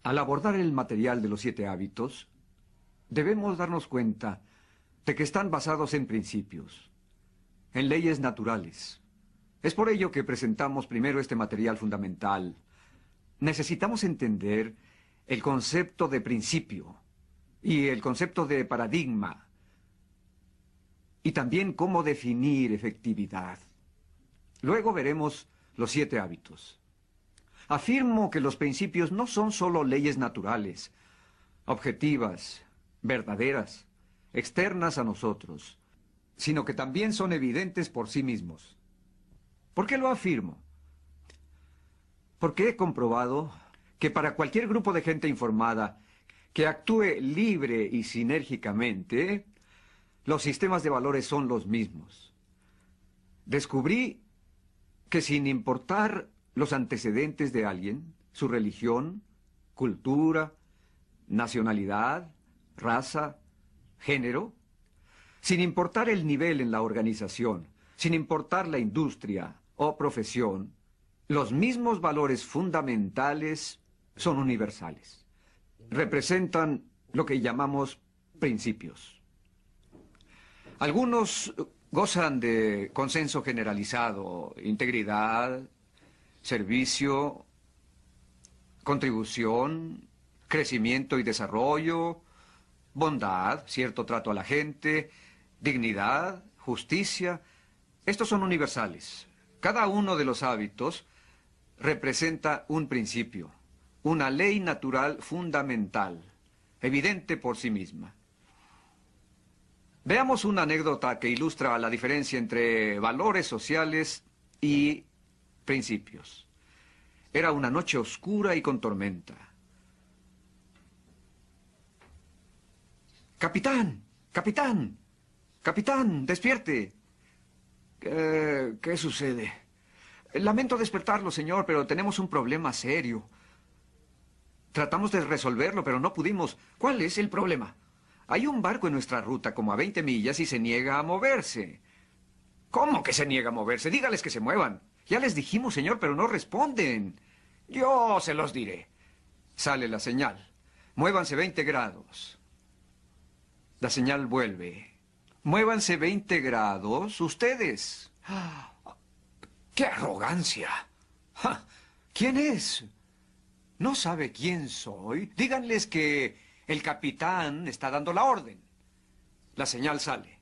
Al abordar el material de los 7 hábitos, debemos darnos cuenta de que están basados en principios, en leyes naturales. Es por ello que presentamos primero este material fundamental. Necesitamos entender el concepto de principio y el concepto de paradigma, y también cómo definir efectividad. Luego veremos los 7 hábitos. Afirmo que los principios no son solo leyes naturales, objetivas, verdaderas, externas a nosotros, sino que también son evidentes por sí mismos. ¿Por qué lo afirmo? Porque he comprobado que para cualquier grupo de gente informada que actúe libre y sinérgicamente, los sistemas de valores son los mismos. Descubrí que sin importar los antecedentes de alguien, su religión, cultura, nacionalidad, raza, género, sin importar el nivel en la organización, sin importar la industria o profesión, los mismos valores fundamentales son universales. Representan lo que llamamos principios. Algunos gozan de consenso generalizado: integridad, servicio, contribución, crecimiento y desarrollo, bondad, cierto trato a la gente, dignidad, justicia. Estos son universales. Cada uno de los hábitos representa un principio, una ley natural fundamental, evidente por sí misma. Veamos una anécdota que ilustra la diferencia entre valores sociales y principios. Era una noche oscura y con tormenta. ¡Capitán! ¡Capitán! ¡Capitán! ¡Despierte! ¿Qué sucede? Lamento despertarlo, señor, pero tenemos un problema serio. Tratamos de resolverlo, pero no pudimos. ¿Cuál es el problema? Hay un barco en nuestra ruta como a 20 millas y se niega a moverse. ¿Cómo que se niega a moverse? Dígales que se muevan. Ya les dijimos, señor, pero no responden. Yo se los diré. Sale la señal. Muévanse 20 grados. La señal vuelve. Muévanse 20 grados ustedes. ¡Qué arrogancia! ¿Quién es? ¿No sabe quién soy? Díganles que el capitán está dando la orden. La señal sale.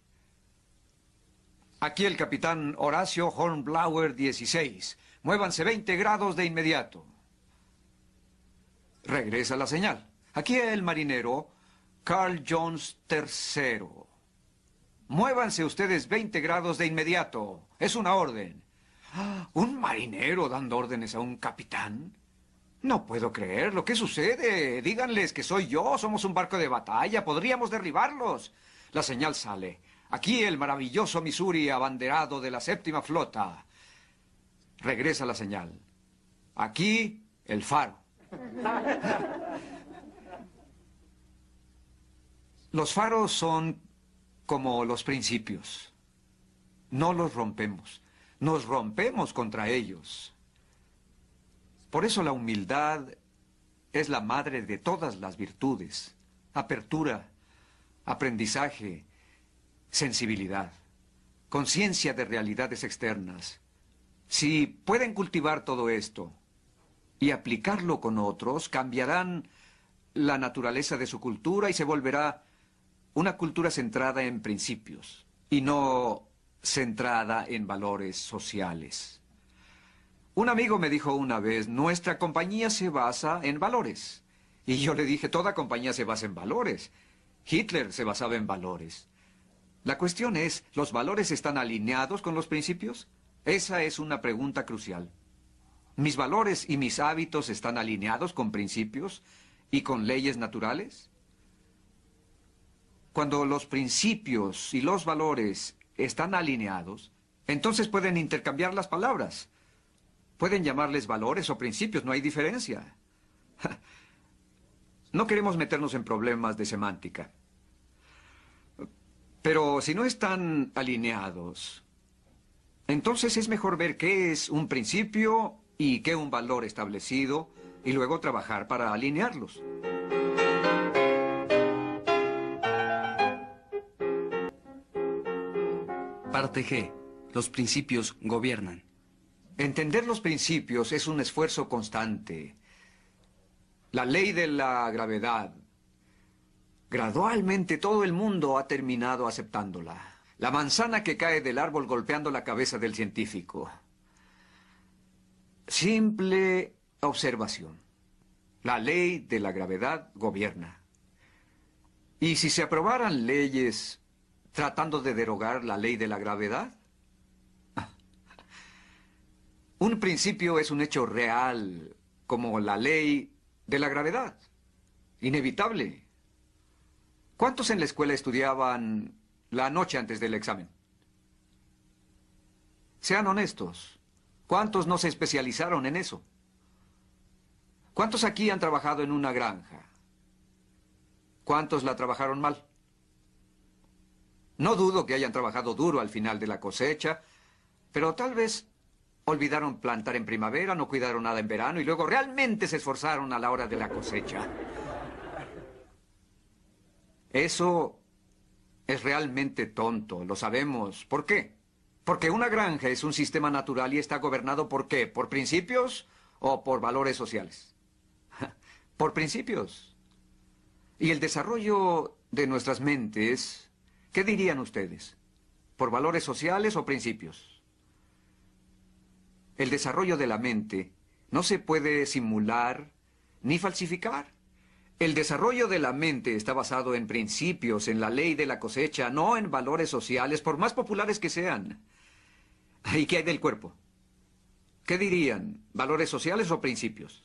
Aquí el capitán Horacio Hornblower 16. Muévanse 20 grados de inmediato. Regresa la señal. Aquí el marinero Carl Jones III. Muévanse ustedes 20 grados de inmediato. Es una orden. ¿Un marinero dando órdenes a un capitán? No puedo creerlo. ¿Qué sucede? Díganles que soy yo. Somos un barco de batalla. Podríamos derribarlos. La señal sale. Aquí el maravilloso Missouri abanderado de la 7ª flota. Regresa la señal. Aquí el faro. Los faros son como los principios. No los rompemos. Nos rompemos contra ellos. Por eso la humildad es la madre de todas las virtudes. Apertura, aprendizaje, sensibilidad, conciencia de realidades externas. Si pueden cultivar todo esto y aplicarlo con otros, cambiarán la naturaleza de su cultura y se volverá una cultura centrada en principios y no centrada en valores sociales. Un amigo me dijo una vez: nuestra compañía se basa en valores. Y yo le dije: toda compañía se basa en valores. Hitler se basaba en valores. La cuestión es, ¿los valores están alineados con los principios? Esa es una pregunta crucial. ¿Mis valores y mis hábitos están alineados con principios y con leyes naturales? Cuando los principios y los valores están alineados, entonces pueden intercambiar las palabras. Pueden llamarles valores o principios, no hay diferencia. No queremos meternos en problemas de semántica. Pero si no están alineados, entonces es mejor ver qué es un principio y qué un valor establecido y luego trabajar para alinearlos. Parte G. Los principios gobiernan. Entender los principios es un esfuerzo constante. La ley de la gravedad. Gradualmente todo el mundo ha terminado aceptándola. La manzana que cae del árbol golpeando la cabeza del científico. Simple observación. La ley de la gravedad gobierna. ¿Y si se aprobaran leyes tratando de derogar la ley de la gravedad? Un principio es un hecho real, como la ley de la gravedad. Inevitable. ¿Cuántos en la escuela estudiaban la noche antes del examen? Sean honestos. ¿Cuántos no se especializaron en eso? ¿Cuántos aquí han trabajado en una granja? ¿Cuántos la trabajaron mal? No dudo que hayan trabajado duro al final de la cosecha, pero tal vez olvidaron plantar en primavera, no cuidaron nada en verano y luego realmente se esforzaron a la hora de la cosecha. Eso es realmente tonto, lo sabemos. ¿Por qué? Porque una granja es un sistema natural y está gobernado ¿por qué? ¿Por principios o por valores sociales? Por principios. Y el desarrollo de nuestras mentes, ¿qué dirían ustedes? ¿Por valores sociales o principios? El desarrollo de la mente no se puede simular ni falsificar. El desarrollo de la mente está basado en principios, en la ley de la cosecha, no en valores sociales, por más populares que sean. ¿Y qué hay del cuerpo? ¿Qué dirían? ¿Valores sociales o principios?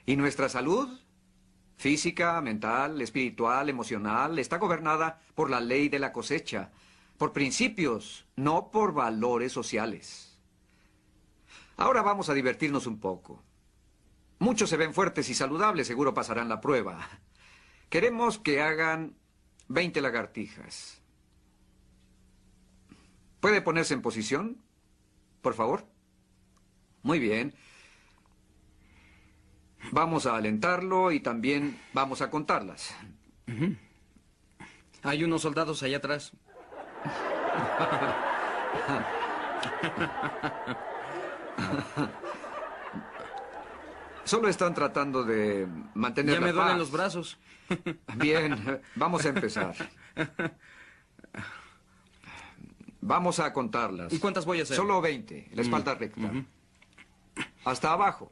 ¿Y nuestra salud? Física, mental, espiritual, emocional, está gobernada por la ley de la cosecha, por principios, no por valores sociales. Ahora vamos a divertirnos un poco. Muchos se ven fuertes y saludables, seguro pasarán la prueba. Queremos que hagan 20 lagartijas. ¿Puede ponerse en posición, por favor? Muy bien. Vamos a alentarlo y también vamos a contarlas. Hay unos soldados allá atrás. Solo están tratando de mantener Ya la me duelen paz. los brazos. Bien, vamos a empezar. Vamos a contarlas. ¿Y cuántas voy a hacer? Solo 20, la espalda recta. Hasta abajo.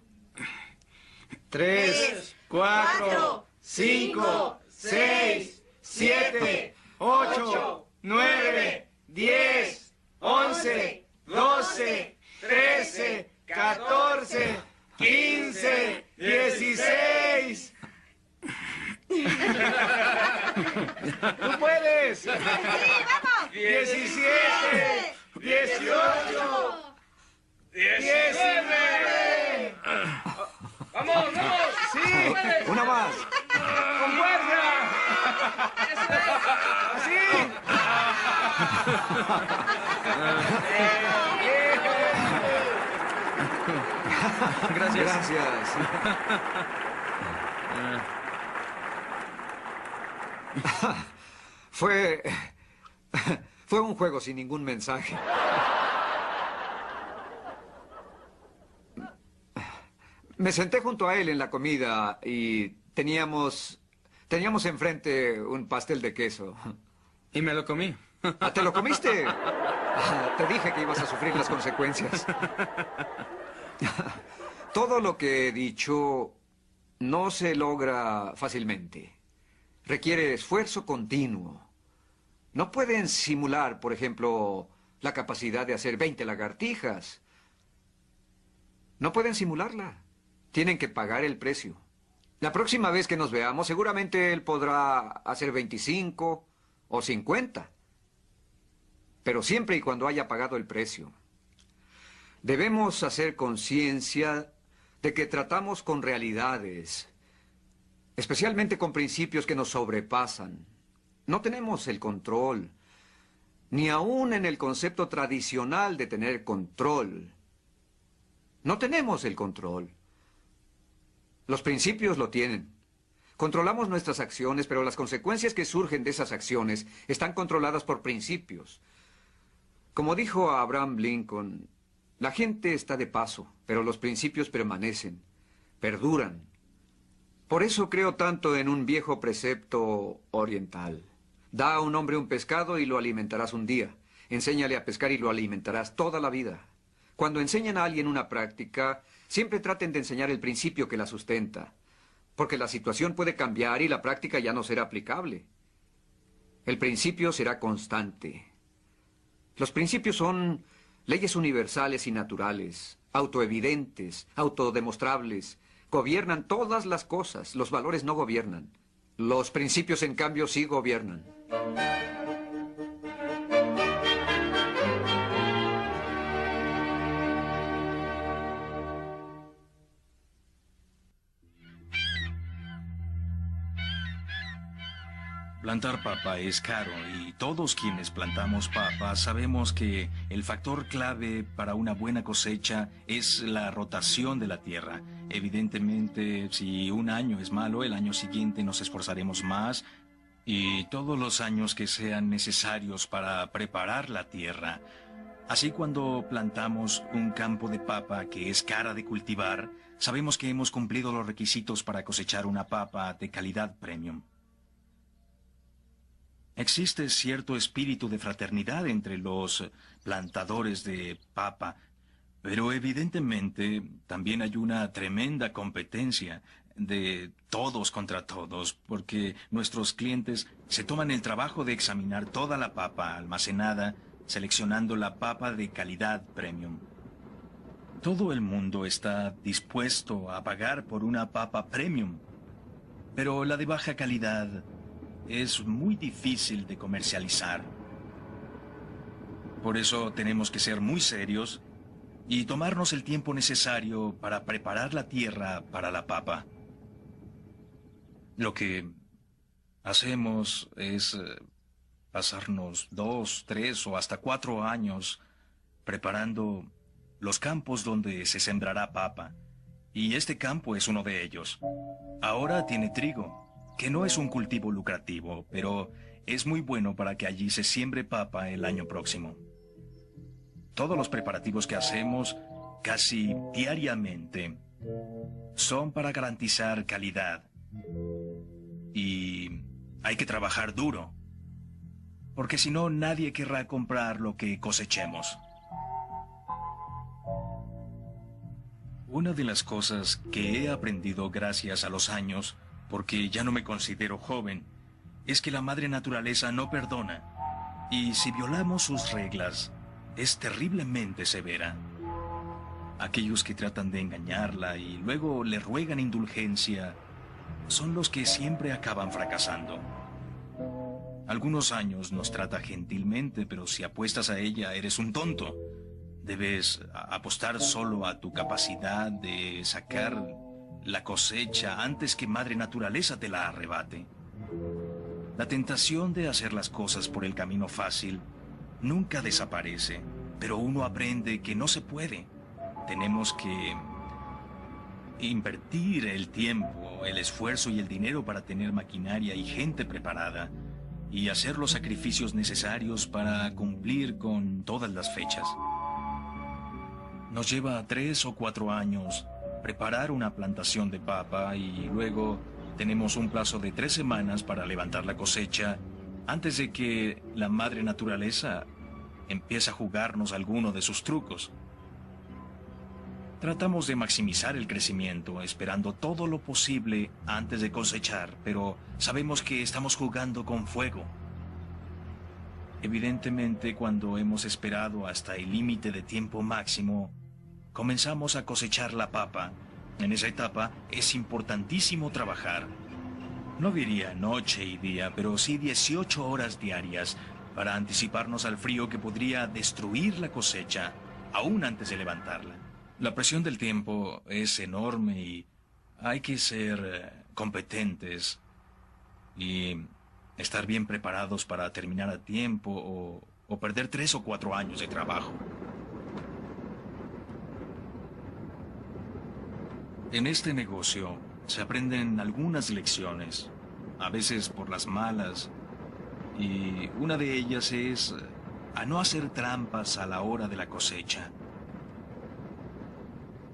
3, 4, 5, 6, 7, 8, 9, 10, 11, 12, 13, 14, 15, 16. ¡Tú puedes! ¡Sí, vamos! 17, 18, 19. ¡Vamos, vamos! ¡Sí! Una más. ¡Con fuerza! ¡Así! Gracias. Gracias. Fue un juego sin ningún mensaje. Me senté junto a él en la comida y teníamos enfrente un pastel de queso. Y me lo comí. Ah, ¿te lo comiste? Te dije que ibas a sufrir las consecuencias. Todo lo que he dicho no se logra fácilmente. Requiere esfuerzo continuo. No pueden simular, por ejemplo, la capacidad de hacer 20 lagartijas. No pueden simularla. Tienen que pagar el precio. La próxima vez que nos veamos, seguramente él podrá hacer 25 o 50. Pero siempre y cuando haya pagado el precio. Debemos hacer conciencia de que tratamos con realidades, especialmente con principios que nos sobrepasan. No tenemos el control, ni aún en el concepto tradicional de tener control. No tenemos el control. Los principios lo tienen. Controlamos nuestras acciones, pero las consecuencias que surgen de esas acciones están controladas por principios. Como dijo Abraham Lincoln, la gente está de paso, pero los principios permanecen, perduran. Por eso creo tanto en un viejo precepto oriental. Da a un hombre un pescado y lo alimentarás un día. Enséñale a pescar y lo alimentarás toda la vida. Cuando enseñan a alguien una práctica, siempre traten de enseñar el principio que la sustenta, porque la situación puede cambiar y la práctica ya no será aplicable. El principio será constante. Los principios son leyes universales y naturales, autoevidentes, autodemostrables. Gobiernan todas las cosas. Los valores no gobiernan. Los principios, en cambio, sí gobiernan. Plantar papa es caro y todos quienes plantamos papa sabemos que el factor clave para una buena cosecha es la rotación de la tierra. Evidentemente, si un año es malo, el año siguiente nos esforzaremos más y todos los años que sean necesarios para preparar la tierra. Así, cuando plantamos un campo de papa que es cara de cultivar, sabemos que hemos cumplido los requisitos para cosechar una papa de calidad premium. Existe cierto espíritu de fraternidad entre los plantadores de papa, pero evidentemente también hay una tremenda competencia de todos contra todos, porque nuestros clientes se toman el trabajo de examinar toda la papa almacenada, seleccionando la papa de calidad premium. Todo el mundo está dispuesto a pagar por una papa premium, pero la de baja calidad es muy difícil de comercializar. Por eso tenemos que ser muy serios y tomarnos el tiempo necesario para preparar la tierra para la papa. Lo que hacemos es pasarnos 2, 3 o hasta 4 años preparando los campos donde se sembrará papa. Y este campo es uno de ellos. Ahora tiene trigo, que no es un cultivo lucrativo, pero es muy bueno para que allí se siembre papa el año próximo. Todos los preparativos que hacemos casi diariamente son para garantizar calidad. Y hay que trabajar duro, porque si no, nadie querrá comprar lo que cosechemos. Una de las cosas que he aprendido gracias a los años, porque ya no me considero joven, es que la madre naturaleza no perdona, y si violamos sus reglas, es terriblemente severa. Aquellos que tratan de engañarla y luego le ruegan indulgencia son los que siempre acaban fracasando. Algunos años nos trata gentilmente, pero si apuestas a ella, eres un tonto. Debes apostar solo a tu capacidad de sacar la cosecha antes que Madre Naturaleza te la arrebate. La tentación de hacer las cosas por el camino fácil nunca desaparece, pero uno aprende que no se puede. Tenemos que invertir el tiempo, el esfuerzo y el dinero para tener maquinaria y gente preparada y hacer los sacrificios necesarios para cumplir con todas las fechas. Nos lleva 3 o 4 años preparar una plantación de papa y luego tenemos un plazo de 3 semanas para levantar la cosecha antes de que la madre naturaleza empiece a jugarnos alguno de sus trucos. Tratamos de maximizar el crecimiento, esperando todo lo posible antes de cosechar, pero sabemos que estamos jugando con fuego. Evidentemente, cuando hemos esperado hasta el límite de tiempo máximo, comenzamos a cosechar la papa. En esa etapa es importantísimo trabajar. No diría noche y día, pero sí 18 horas diarias para anticiparnos al frío que podría destruir la cosecha, aún antes de levantarla. La presión del tiempo es enorme y hay que ser competentes y estar bien preparados para terminar a tiempo o perder 3 o 4 años de trabajo. En este negocio Se aprenden algunas lecciones, a veces por las malas, y una de ellas es a no hacer trampas a la hora de la cosecha.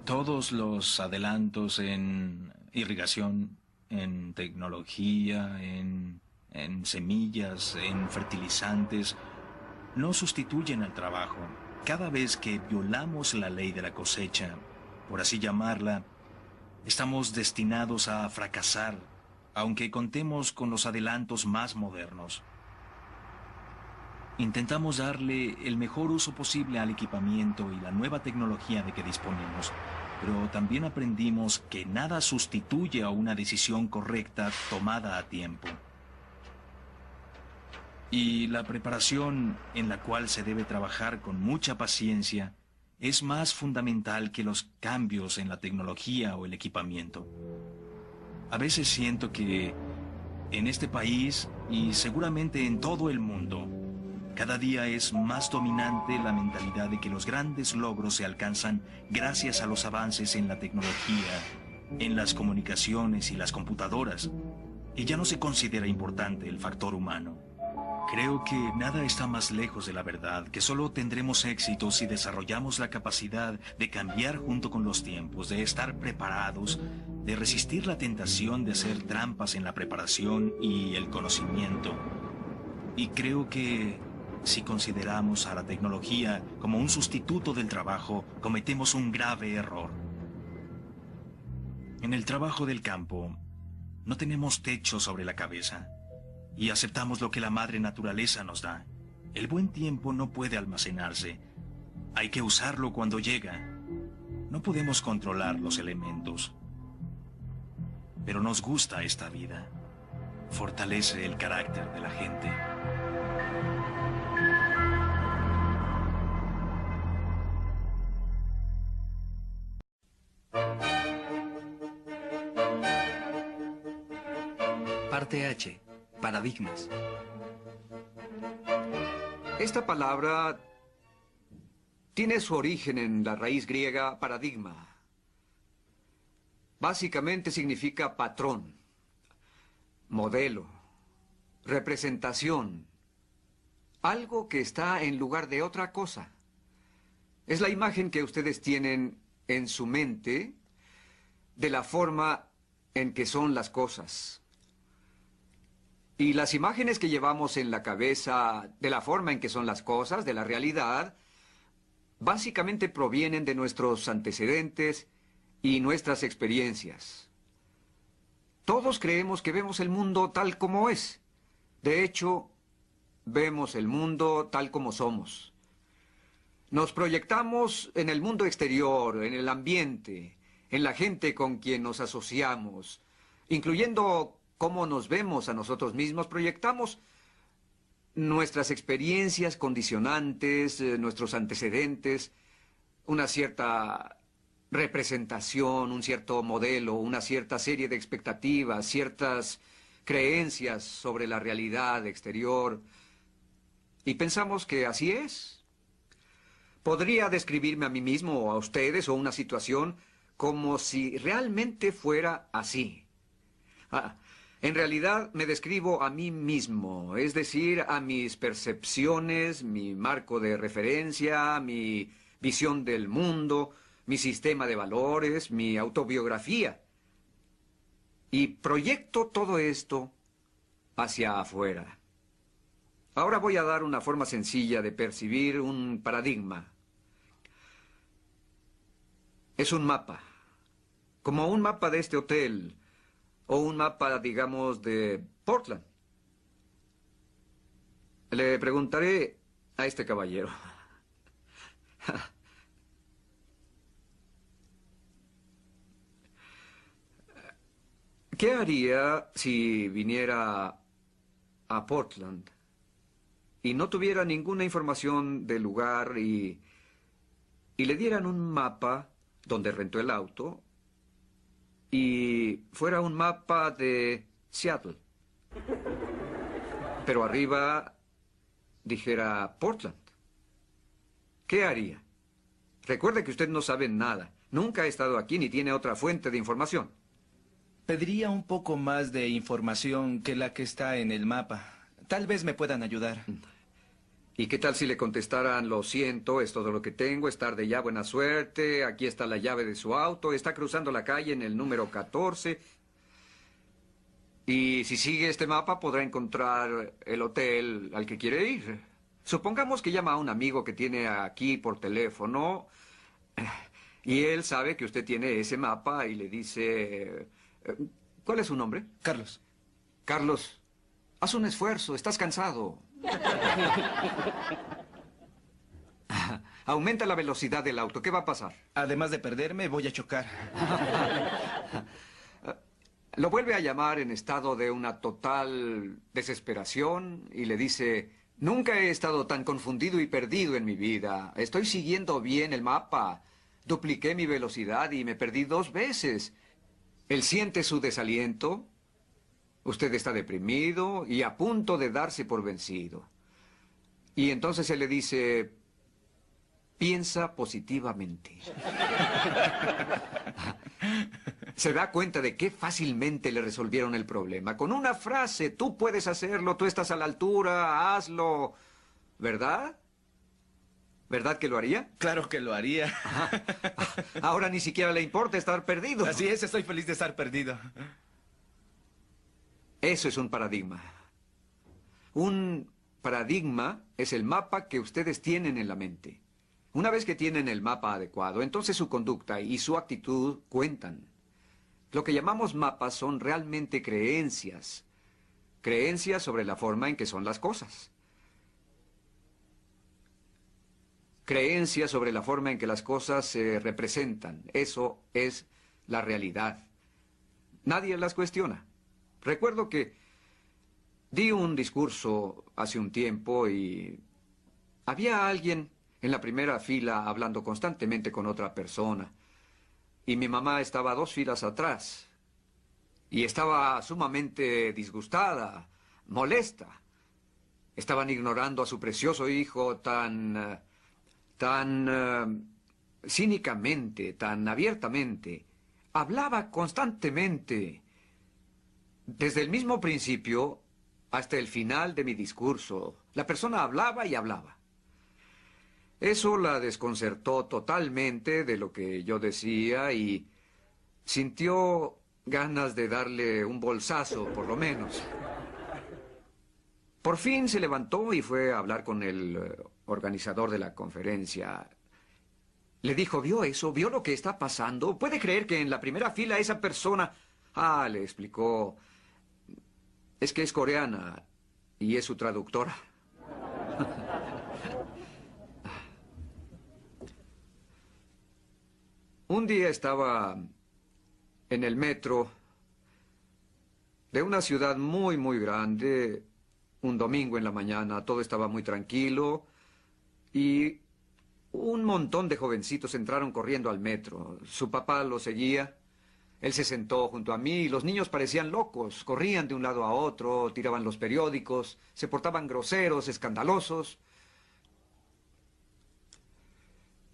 Todos los adelantos en irrigación, en tecnología, en semillas, en fertilizantes, no sustituyen al trabajo. Cada vez que violamos la ley de la cosecha, por así llamarla, estamos destinados a fracasar, aunque contemos con los adelantos más modernos. Intentamos darle el mejor uso posible al equipamiento y la nueva tecnología de que disponemos, pero también aprendimos que nada sustituye a una decisión correcta tomada a tiempo. Y la preparación, en la cual se debe trabajar con mucha paciencia, es más fundamental que los cambios en la tecnología o el equipamiento. A veces siento que en este país, y seguramente en todo el mundo, cada día es más dominante la mentalidad de que los grandes logros se alcanzan gracias a los avances en la tecnología, en las comunicaciones y las computadoras, y ya no se considera importante el factor humano. Creo que nada está más lejos de la verdad, que solo tendremos éxito si desarrollamos la capacidad de cambiar junto con los tiempos, de estar preparados, de resistir la tentación de hacer trampas en la preparación y el conocimiento. Y creo que si consideramos a la tecnología como un sustituto del trabajo, cometemos un grave error. En el trabajo del campo, no tenemos techo sobre la cabeza. Y aceptamos lo que la madre naturaleza nos da. El buen tiempo no puede almacenarse. Hay que usarlo cuando llega. No podemos controlar los elementos. Pero nos gusta esta vida. Fortalece el carácter de la gente. Parte H. Paradigmas. Esta palabra tiene su origen en la raíz griega paradigma. Básicamente significa patrón, modelo, representación, algo que está en lugar de otra cosa. Es la imagen que ustedes tienen en su mente de la forma en que son las cosas. Y las imágenes que llevamos en la cabeza de la forma en que son las cosas, de la realidad, básicamente provienen de nuestros antecedentes y nuestras experiencias. Todos creemos que vemos el mundo tal como es. De hecho, vemos el mundo tal como somos. Nos proyectamos en el mundo exterior, en el ambiente, en la gente con quien nos asociamos, incluyendo cómo nos vemos a nosotros mismos. Proyectamos nuestras experiencias condicionantes, nuestros antecedentes, una cierta representación, un cierto modelo, una cierta serie de expectativas, ciertas creencias sobre la realidad exterior. Y pensamos que así es. Podría describirme a mí mismo o a ustedes o una situación como si realmente fuera así. En realidad me describo a mí mismo, es decir, a mis percepciones, mi marco de referencia, mi visión del mundo, mi sistema de valores, mi autobiografía. Y proyecto todo esto hacia afuera. Ahora voy a dar una forma sencilla de percibir un paradigma. Es un mapa, como un mapa de este hotel, o un mapa, digamos, de Portland. Le preguntaré a este caballero. ¿Qué haría si viniera a Portland y no tuviera ninguna información del lugar y le dieran un mapa donde rentó el auto y fuera un mapa de Seattle, pero arriba dijera Portland? ¿Qué haría? Recuerde que usted no sabe nada. Nunca ha estado aquí ni tiene otra fuente de información. Pediría un poco más de información que la que está en el mapa. Tal vez me puedan ayudar. ¿Y qué tal si le contestaran, lo siento, es todo lo que tengo, es tarde ya, buena suerte, aquí está la llave de su auto, está cruzando la calle en el número 14... Y si sigue este mapa podrá encontrar el hotel al que quiere ir. Supongamos que llama a un amigo que tiene aquí por teléfono y él sabe que usted tiene ese mapa y le dice... ¿Cuál es su nombre? Carlos. Carlos, haz un esfuerzo, estás cansado. Aumenta la velocidad del auto, ¿qué va a pasar? Además de perderme, voy a chocar. Lo vuelve a llamar en estado de una total desesperación y le dice, nunca he estado tan confundido y perdido en mi vida. Estoy siguiendo bien el mapa. Dupliqué mi velocidad y me perdí 2 veces. Él siente su desaliento. Usted está deprimido y a punto de darse por vencido. Y entonces él le dice, piensa positivamente. Se da cuenta de qué fácilmente le resolvieron el problema. Con una frase, tú puedes hacerlo, tú estás a la altura, hazlo. ¿Verdad? ¿Verdad que lo haría? Claro que lo haría. Ahora ni siquiera le importa estar perdido. Así es, estoy feliz de estar perdido. Eso es un paradigma. Un paradigma es el mapa que ustedes tienen en la mente. Una vez que tienen el mapa adecuado, entonces su conducta y su actitud cuentan. Lo que llamamos mapas son realmente creencias. Creencias sobre la forma en que son las cosas. Creencias sobre la forma en que las cosas se representan. Eso es la realidad. Nadie las cuestiona. Recuerdo que di un discurso hace un tiempo y había alguien en la primera fila hablando constantemente con otra persona. Y mi mamá estaba 2 filas atrás. Y estaba sumamente disgustada, molesta. Estaban ignorando a su precioso hijo tan cínicamente, tan abiertamente. Hablaba constantemente. Desde el mismo principio hasta el final de mi discurso, la persona hablaba y hablaba. Eso la desconcertó totalmente de lo que yo decía y sintió ganas de darle un bolsazo, por lo menos. Por fin se levantó y fue a hablar con el organizador de la conferencia. Le dijo, ¿vio eso? ¿Vio lo que está pasando? ¿Puede creer que en la primera fila esa persona... Ah, le explicó, es que es coreana y es su traductora. Un día estaba en el metro de una ciudad muy, muy grande, un domingo en la mañana, todo estaba muy tranquilo y un montón de jovencitos entraron corriendo al metro. Su papá lo seguía, él se sentó junto a mí y los niños parecían locos, corrían de un lado a otro, tiraban los periódicos, se portaban groseros, escandalosos.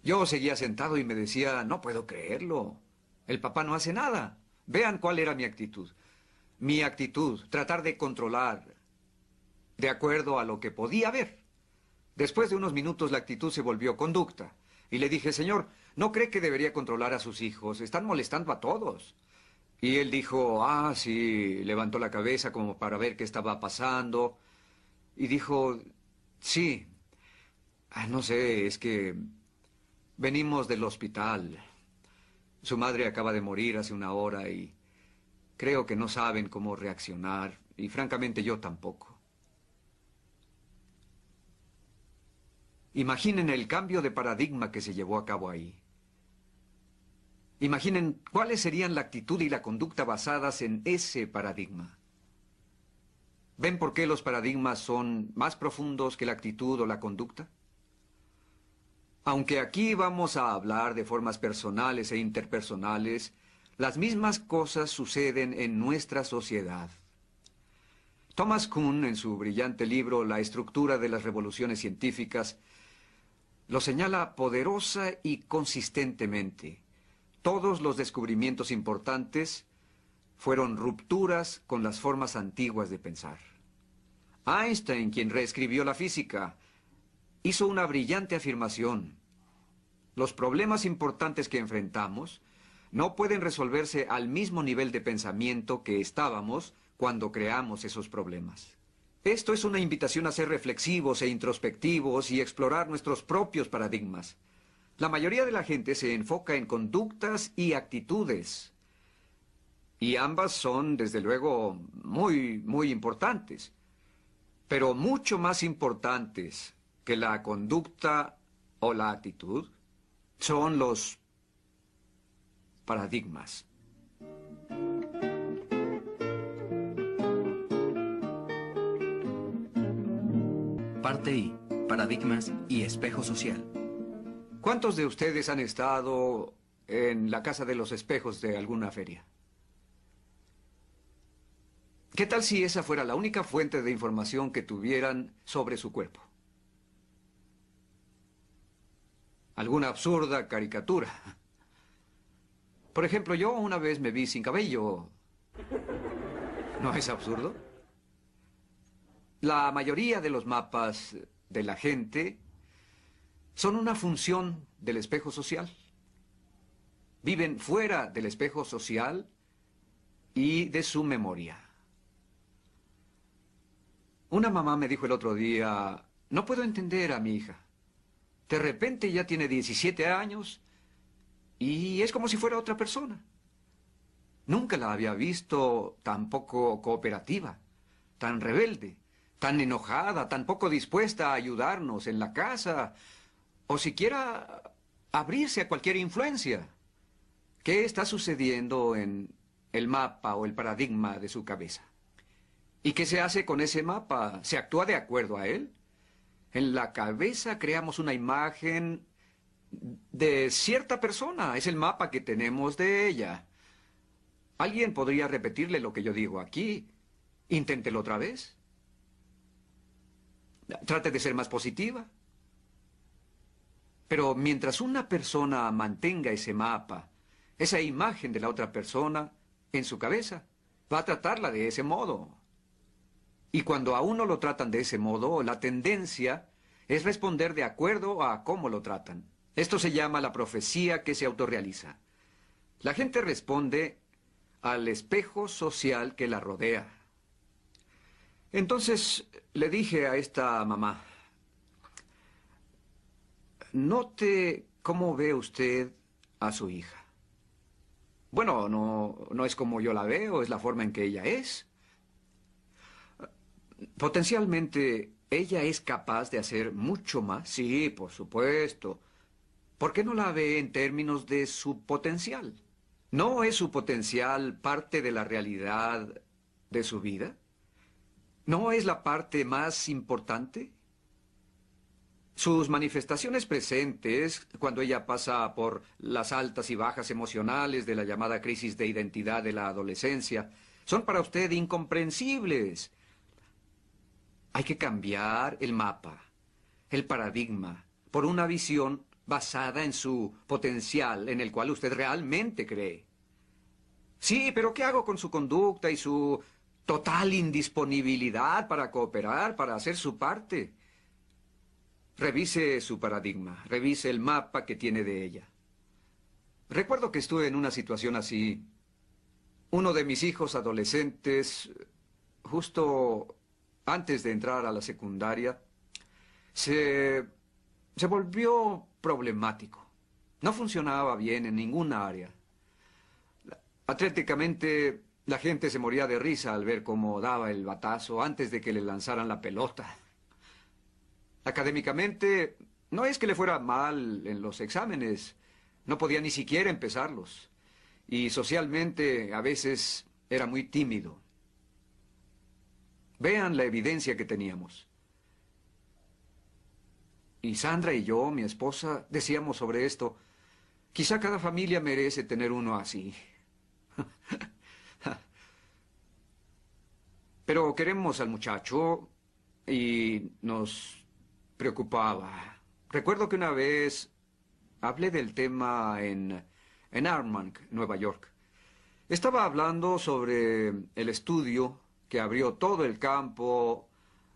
Yo seguía sentado y me decía, no puedo creerlo. El papá no hace nada. Vean cuál era mi actitud. Mi actitud, tratar de controlar, de acuerdo a lo que podía ver. Después de unos minutos la actitud se volvió conducta. Y le dije, señor, ¿no cree que debería controlar a sus hijos? Están molestando a todos. Y él dijo, ah, sí, levantó la cabeza como para ver qué estaba pasando. Y dijo, sí, no sé, es que... venimos del hospital. Su madre acaba de morir hace una hora y creo que no saben cómo reaccionar. Y francamente yo tampoco. Imaginen el cambio de paradigma que se llevó a cabo ahí. Imaginen cuáles serían la actitud y la conducta basadas en ese paradigma. ¿Ven por qué los paradigmas son más profundos que la actitud o la conducta? Aunque aquí vamos a hablar de formas personales e interpersonales, las mismas cosas suceden en nuestra sociedad. Thomas Kuhn, en su brillante libro La estructura de las revoluciones científicas, lo señala poderosa y consistentemente. Todos los descubrimientos importantes fueron rupturas con las formas antiguas de pensar. Einstein, quien reescribió la física, hizo una brillante afirmación. Los problemas importantes que enfrentamos no pueden resolverse al mismo nivel de pensamiento que estábamos cuando creamos esos problemas. Esto es una invitación a ser reflexivos e introspectivos y explorar nuestros propios paradigmas. La mayoría de la gente se enfoca en conductas y actitudes. Y ambas son, desde luego, muy importantes. Pero mucho más importantes que la conducta o la actitud son los paradigmas. Parte I. Paradigmas y espejo social. ¿Cuántos de ustedes han estado en la Casa de los Espejos de alguna feria? ¿Qué tal si esa fuera la única fuente de información que tuvieran sobre su cuerpo? Alguna absurda caricatura. Por ejemplo, yo una vez me vi sin cabello. ¿No es absurdo? La mayoría de los mapas de la gente son una función del espejo social. Viven fuera del espejo social y de su memoria. Una mamá me dijo el otro día, no puedo entender a mi hija. De repente ya tiene 17 años y es como si fuera otra persona. Nunca la había visto tan poco cooperativa, tan rebelde, tan enojada, tan poco dispuesta a ayudarnos en la casa o siquiera abrirse a cualquier influencia. ¿Qué está sucediendo en el mapa o el paradigma de su cabeza? ¿Y qué se hace con ese mapa? ¿Se actúa de acuerdo a él? En la cabeza creamos una imagen de cierta persona. Es el mapa que tenemos de ella. ¿Alguien podría repetirle lo que yo digo aquí? Inténtelo otra vez. Trate de ser más positiva. Pero mientras una persona mantenga ese mapa, esa imagen de la otra persona en su cabeza, va a tratarla de ese modo. Y cuando a uno lo tratan de ese modo, la tendencia es responder de acuerdo a cómo lo tratan. Esto se llama la profecía que se autorrealiza. La gente responde al espejo social que la rodea. Entonces le dije a esta mamá, note cómo ve usted a su hija. Bueno, no es como yo la veo, es la forma en que ella es. Potencialmente, ella es capaz de hacer mucho más. Sí, por supuesto. ¿Por qué no la ve en términos de su potencial? ¿No es su potencial parte de la realidad de su vida? ¿No es la parte más importante? Sus manifestaciones presentes, cuando ella pasa por las altas y bajas emocionales de la llamada crisis de identidad de la adolescencia, son para usted incomprensibles. Hay que cambiar el mapa, el paradigma, por una visión basada en su potencial, en el cual usted realmente cree. Sí, pero ¿qué hago con su conducta y su total indisponibilidad para cooperar, para hacer su parte? Revise su paradigma, revise el mapa que tiene de ella. Recuerdo que estuve en una situación así. Uno de mis hijos adolescentes, justo antes de entrar a la secundaria, se volvió problemático. No funcionaba bien en ninguna área. Atléticamente, la gente se moría de risa al ver cómo daba el batazo antes de que le lanzaran la pelota. Académicamente, no es que le fuera mal en los exámenes. No podía ni siquiera empezarlos. Y socialmente, a veces, era muy tímido. Vean la evidencia que teníamos. Y Sandra y yo, mi esposa, decíamos sobre esto, quizá cada familia merece tener uno así. Pero queremos al muchacho y nos preocupaba. Recuerdo que una vez hablé del tema en Armonk, Nueva York. Estaba hablando sobre el estudio que abrió todo el campo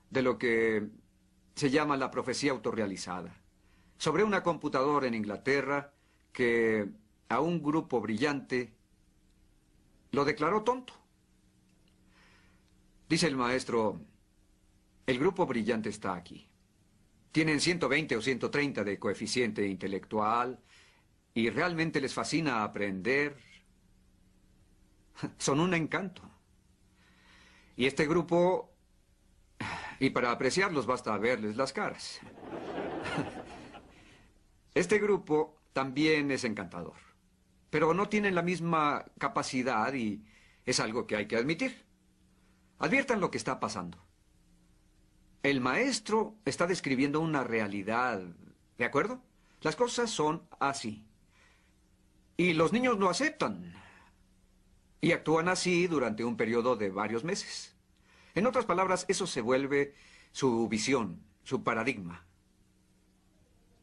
de lo que se llama la profecía autorrealizada. Sobre una computadora en Inglaterra que a un grupo brillante lo declaró tonto. Dice el maestro, el grupo brillante está aquí. Tienen 120 o 130 de coeficiente intelectual y realmente les fascina aprender. Son un encanto. Y este grupo, y para apreciarlos basta verles las caras. Este grupo también es encantador, pero no tienen la misma capacidad y es algo que hay que admitir. Adviertan lo que está pasando. El maestro está describiendo una realidad, ¿de acuerdo? Las cosas son así. Y los niños lo aceptan. Y actúan así durante un periodo de varios meses. En otras palabras, eso se vuelve su visión, su paradigma.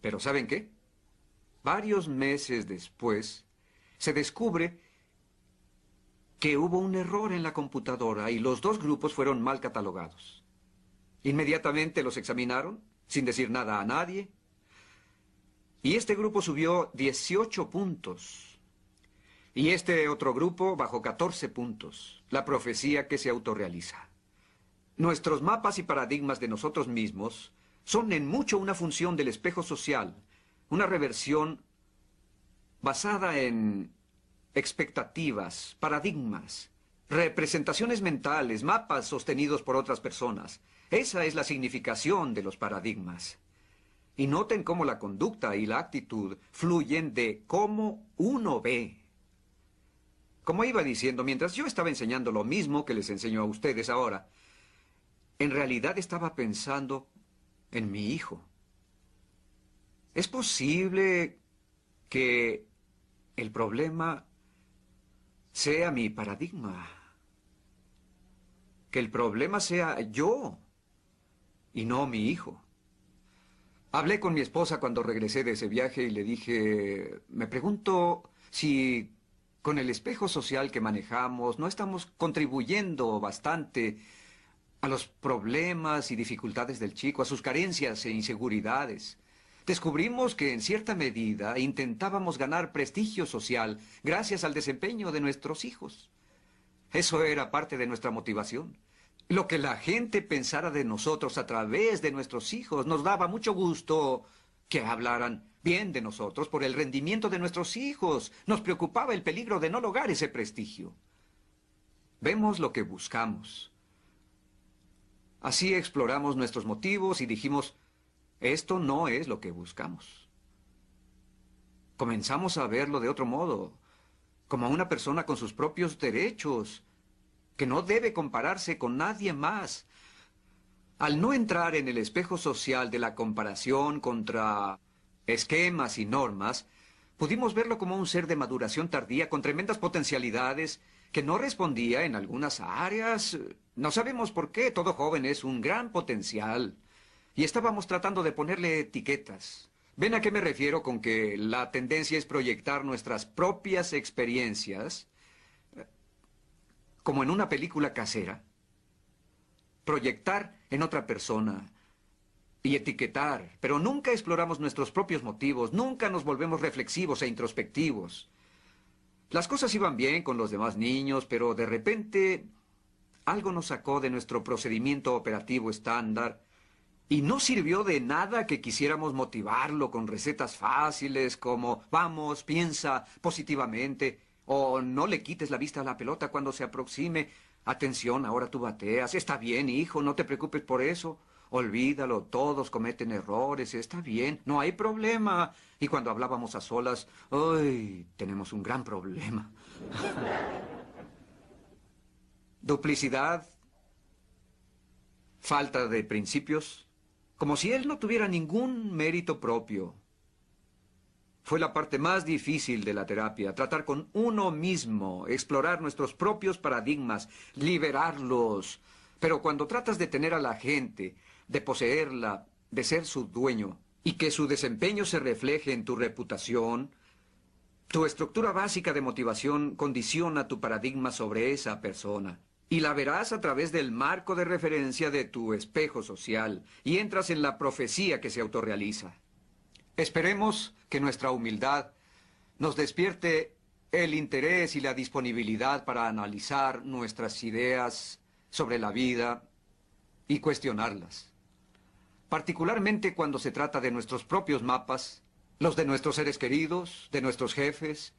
Pero ¿saben qué? Varios meses después, se descubre que hubo un error en la computadora y los dos grupos fueron mal catalogados. Inmediatamente los examinaron, sin decir nada a nadie, y este grupo subió 18 puntos. Y este otro grupo bajó 14 puntos. La profecía que se autorrealiza. Nuestros mapas y paradigmas de nosotros mismos son en mucho una función del espejo social, una reversión basada en expectativas, paradigmas, representaciones mentales, mapas sostenidos por otras personas. Esa es la significación de los paradigmas. Y noten cómo la conducta y la actitud fluyen de cómo uno ve. Como iba diciendo, mientras yo estaba enseñando lo mismo que les enseño a ustedes ahora, en realidad estaba pensando en mi hijo. ¿Es posible que el problema sea mi paradigma? Que el problema sea yo y no mi hijo. Hablé con mi esposa cuando regresé de ese viaje y le dije, me pregunto si con el espejo social que manejamos no estamos contribuyendo bastante a los problemas y dificultades del chico, a sus carencias e inseguridades. Descubrimos que en cierta medida intentábamos ganar prestigio social gracias al desempeño de nuestros hijos. Eso era parte de nuestra motivación. Lo que la gente pensara de nosotros a través de nuestros hijos nos daba mucho gusto que hablaran bien de nosotros por el rendimiento de nuestros hijos. Nos preocupaba el peligro de no lograr ese prestigio. Vemos lo que buscamos. Así exploramos nuestros motivos y dijimos, esto no es lo que buscamos. Comenzamos a verlo de otro modo, como a una persona con sus propios derechos, que no debe compararse con nadie más. Al no entrar en el espejo social de la comparación contra esquemas y normas, pudimos verlo como un ser de maduración tardía con tremendas potencialidades que no respondía en algunas áreas. No sabemos por qué, todo joven es un gran potencial. Y estábamos tratando de ponerle etiquetas. ¿Ven a qué me refiero con que la tendencia es proyectar nuestras propias experiencias como en una película casera? Proyectar en otra persona y etiquetar, pero nunca exploramos nuestros propios motivos, nunca nos volvemos reflexivos e introspectivos. Las cosas iban bien con los demás niños, pero de repente algo nos sacó de nuestro procedimiento operativo estándar y no sirvió de nada que quisiéramos motivarlo con recetas fáciles como vamos, piensa positivamente, o no le quites la vista a la pelota cuando se aproxime. Atención, ahora tú bateas. Está bien, hijo, no te preocupes por eso. Olvídalo, todos cometen errores, está bien, no hay problema. Y cuando hablábamos a solas, ¡ay! Tenemos un gran problema. Duplicidad, falta de principios, como si él no tuviera ningún mérito propio. Fue la parte más difícil de la terapia, tratar con uno mismo, explorar nuestros propios paradigmas, liberarlos. Pero cuando tratas de tener a la gente, de poseerla, de ser su dueño, y que su desempeño se refleje en tu reputación, Tu estructura básica de motivación condiciona tu paradigma sobre esa persona. Y la verás a través del marco de referencia de tu espejo social. Y entras en la profecía que se autorrealiza. Esperemos que nuestra humildad nos despierte el interés y la disponibilidad para analizar nuestras ideas sobre la vida y cuestionarlas. Particularmente cuando se trata de nuestros propios mapas, los de nuestros seres queridos, de nuestros jefes,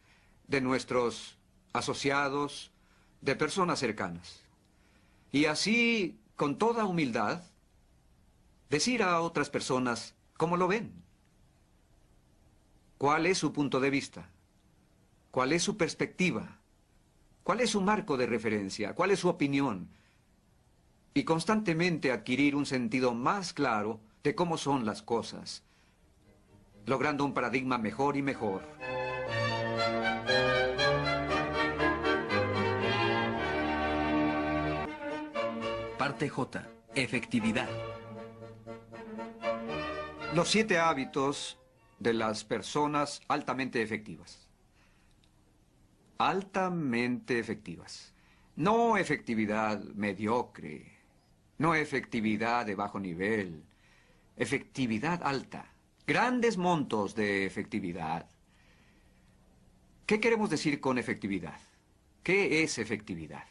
de nuestros asociados, de personas cercanas. Y así, con toda humildad, decir a otras personas cómo lo ven. ¿Cuál es su punto de vista? ¿Cuál es su perspectiva? ¿Cuál es su marco de referencia? ¿Cuál es su opinión? Y constantemente adquirir un sentido más claro de cómo son las cosas, logrando un paradigma mejor y mejor. Parte J. Efectividad. Los 7 hábitos de las personas altamente efectivas. Altamente efectivas. No efectividad mediocre, no efectividad de bajo nivel, efectividad alta. Grandes montos de efectividad. ¿Qué queremos decir con efectividad? ¿Qué es efectividad?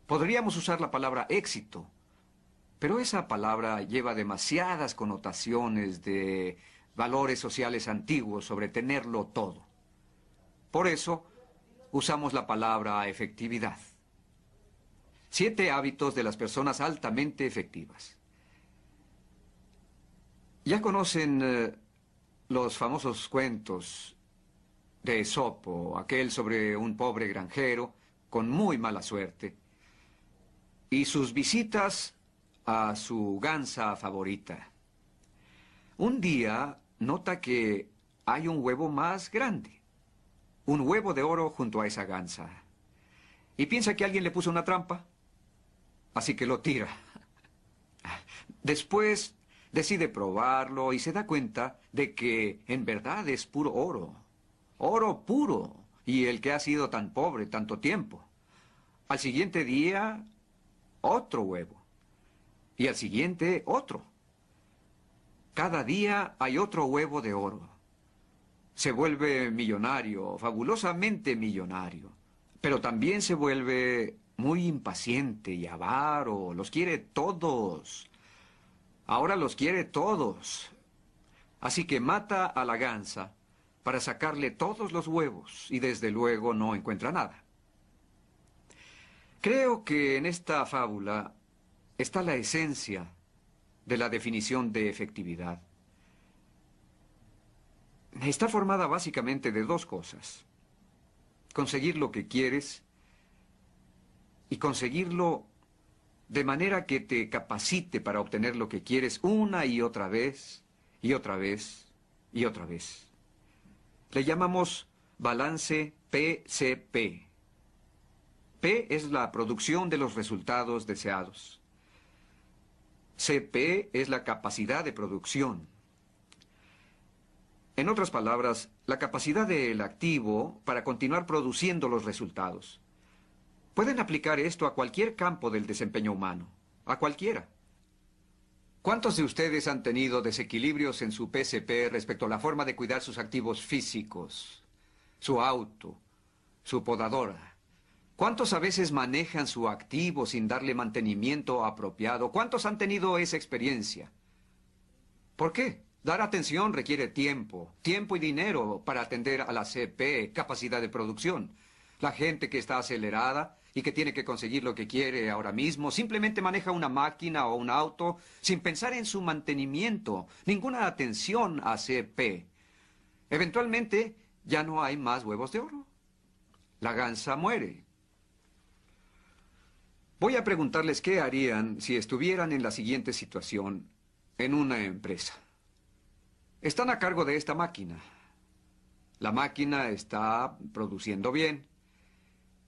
Podríamos usar la palabra éxito, pero esa palabra lleva demasiadas connotaciones de valores sociales antiguos sobre tenerlo todo. Por eso, usamos la palabra efectividad. 7 hábitos de las personas altamente efectivas. Ya conocen los famosos cuentos de Esopo, aquel sobre un pobre granjero con muy mala suerte, y sus visitas a su gansa favorita. Un día nota que hay un huevo más grande, un huevo de oro junto a esa gansa, y piensa que alguien le puso una trampa, así que lo tira. Después decide probarlo y se da cuenta de que en verdad es puro oro. Oro puro, y el que ha sido tan pobre tanto tiempo. Al siguiente día, otro huevo. Y al siguiente, otro. Cada día hay otro huevo de oro. Se vuelve millonario, fabulosamente millonario. Pero también se vuelve muy impaciente y avaro. Los quiere todos. Ahora los quiere todos. Así que mata a la gansa para sacarle todos los huevos y desde luego no encuentra nada. Creo que en esta fábula está la esencia de la definición de efectividad. Está formada básicamente de 2 cosas. Conseguir lo que quieres y conseguirlo de manera que te capacite para obtener lo que quieres una y otra vez, y otra vez, y otra vez. Le llamamos balance PCP. P es la producción de los resultados deseados. CP es la capacidad de producción. En otras palabras, la capacidad del activo para continuar produciendo los resultados. Pueden aplicar esto a cualquier campo del desempeño humano, a cualquiera. ¿Cuántos de ustedes han tenido desequilibrios en su PCP respecto a la forma de cuidar sus activos físicos, su auto, su podadora? ¿Cuántos a veces manejan su activo sin darle mantenimiento apropiado? ¿Cuántos han tenido esa experiencia? ¿Por qué? Dar atención requiere tiempo y dinero para atender a la CP, capacidad de producción. La gente que está acelerada y que tiene que conseguir lo que quiere ahora mismo simplemente maneja una máquina o un auto sin pensar en su mantenimiento, ninguna atención a CP. Eventualmente ya no hay más huevos de oro. La gansa muere. Voy a preguntarles qué harían si estuvieran en la siguiente situación en una empresa. Están a cargo de esta máquina. La máquina está produciendo bien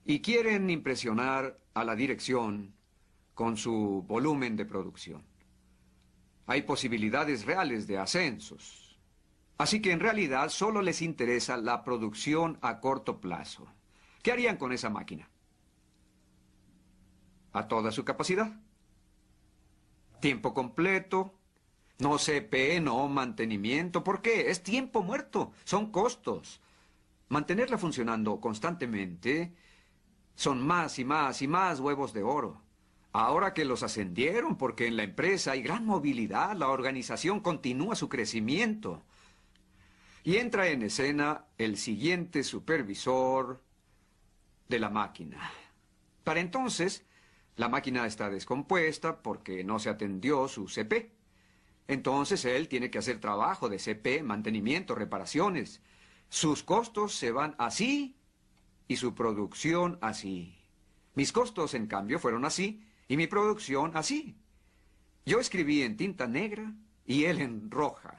y quieren impresionar a la dirección con su volumen de producción. Hay posibilidades reales de ascensos. Así que en realidad solo les interesa la producción a corto plazo. ¿Qué harían con esa máquina? A toda su capacidad. Tiempo completo, no CP, no mantenimiento. ¿Por qué? Es tiempo muerto, son costos. Mantenerla funcionando constantemente son más y más y más huevos de oro. Ahora que los ascendieron, porque en la empresa hay gran movilidad, la organización continúa su crecimiento. Y entra en escena el siguiente supervisor de la máquina. Para entonces, la máquina está descompuesta porque no se atendió su CP. Entonces él tiene que hacer trabajo de CP, mantenimiento, reparaciones. Sus costos se van así y su producción así. Mis costos, en cambio, fueron así y mi producción así. Yo escribí en tinta negra y él en roja.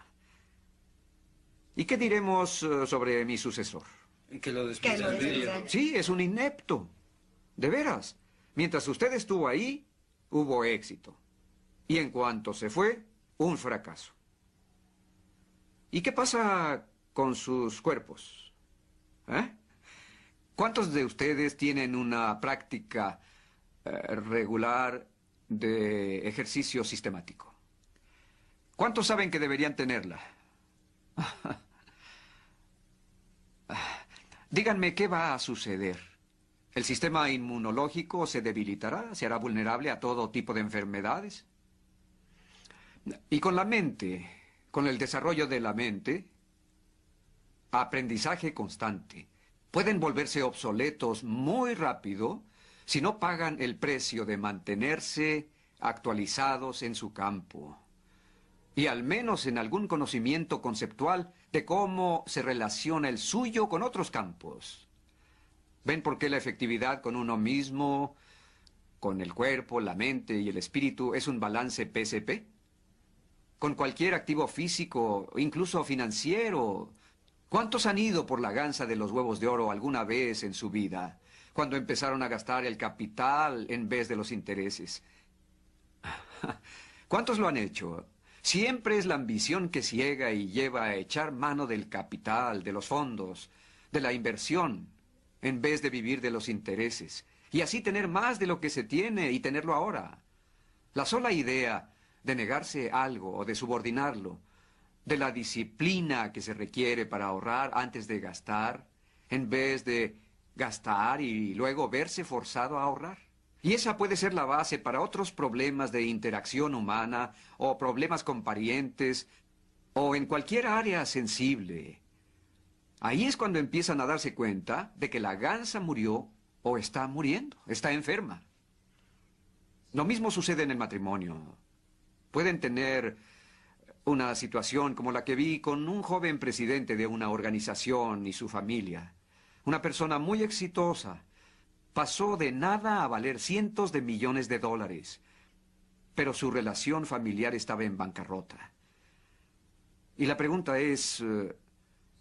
¿Y qué diremos sobre mi sucesor? Que lo Que lo despiden. Sí, es un inepto. De veras. Mientras usted estuvo ahí, hubo éxito. Y en cuanto se fue, un fracaso. ¿Y qué pasa con sus cuerpos? ¿Eh? ¿Cuántos de ustedes tienen una práctica regular de ejercicio sistemático? ¿Cuántos saben que deberían tenerla? Díganme, ¿qué va a suceder? ¿El sistema inmunológico se debilitará? ¿Se hará vulnerable a todo tipo de enfermedades? Y con la mente, con el desarrollo de la mente, aprendizaje constante, pueden volverse obsoletos muy rápido si no pagan el precio de mantenerse actualizados en su campo. Y al menos en algún conocimiento conceptual de cómo se relaciona el suyo con otros campos. ¿Ven por qué la efectividad con uno mismo, con el cuerpo, la mente y el espíritu es un balance PCP? Con cualquier activo físico, incluso financiero. ¿Cuántos han ido por la gansa de los huevos de oro alguna vez en su vida, cuando empezaron a gastar el capital en vez de los intereses? ¿Cuántos lo han hecho? Siempre es la ambición que ciega y lleva a echar mano del capital, de los fondos, de la inversión, en vez de vivir de los intereses, y así tener más de lo que se tiene y tenerlo ahora. La sola idea de negarse algo o de subordinarlo, de la disciplina que se requiere para ahorrar antes de gastar, en vez de gastar y luego verse forzado a ahorrar. Y esa puede ser la base para otros problemas de interacción humana o problemas con parientes o en cualquier área sensible. Ahí es cuando empiezan a darse cuenta de que la gansa murió o está muriendo, está enferma. Lo mismo sucede en el matrimonio. Pueden tener una situación como la que vi con un joven presidente de una organización y su familia. Una persona muy exitosa. Pasó de nada a valer cientos de millones de dólares. Pero su relación familiar estaba en bancarrota. Y la pregunta es,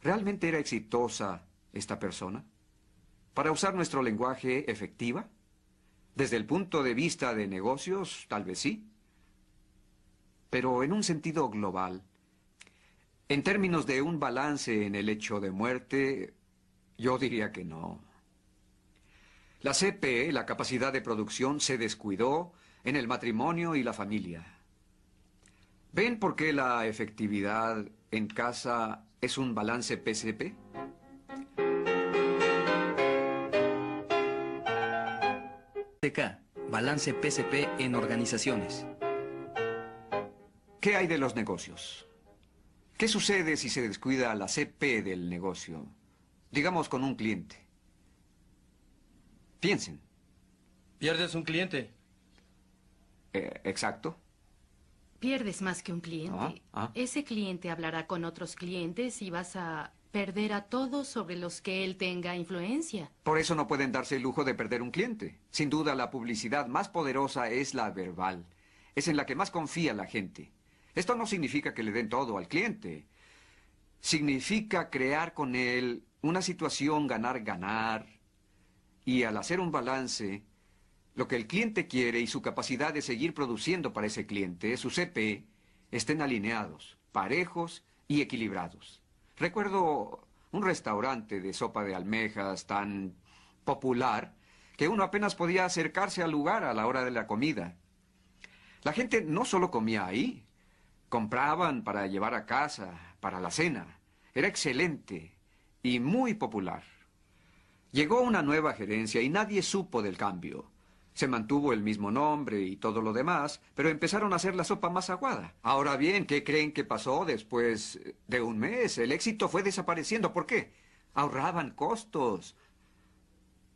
¿realmente era exitosa esta persona? Para usar nuestro lenguaje, ¿efectiva? Desde el punto de vista de negocios, tal vez sí. Pero en un sentido global, en términos de un balance en el hecho de muerte, yo diría que no. La CP, la capacidad de producción, se descuidó en el matrimonio y la familia. ¿Ven por qué la efectividad en casa es un balance PCP? TK, balance PCP en organizaciones. ¿Qué hay de los negocios? ¿Qué sucede si se descuida la CP del negocio? Digamos con un cliente. Piensen. Pierdes un cliente. Exacto. Pierdes más que un cliente. Ese cliente hablará con otros clientes y vas a perder a todos sobre los que él tenga influencia. Por eso no pueden darse el lujo de perder un cliente. Sin duda, la publicidad más poderosa es la verbal. Es en la que más confía la gente. Esto no significa que le den todo al cliente. Significa crear con él una situación ganar-ganar. Y al hacer un balance, lo que el cliente quiere y su capacidad de seguir produciendo para ese cliente, su CP, estén alineados, parejos y equilibrados. Recuerdo un restaurante de sopa de almejas tan popular que uno apenas podía acercarse al lugar a la hora de la comida. La gente no solo comía ahí, compraban para llevar a casa, para la cena. Era excelente y muy popular. Llegó una nueva gerencia y nadie supo del cambio. Se mantuvo el mismo nombre y todo lo demás, pero empezaron a hacer la sopa más aguada. Ahora bien, ¿qué creen que pasó después de un mes? El éxito fue desapareciendo. ¿Por qué? Ahorraban costos.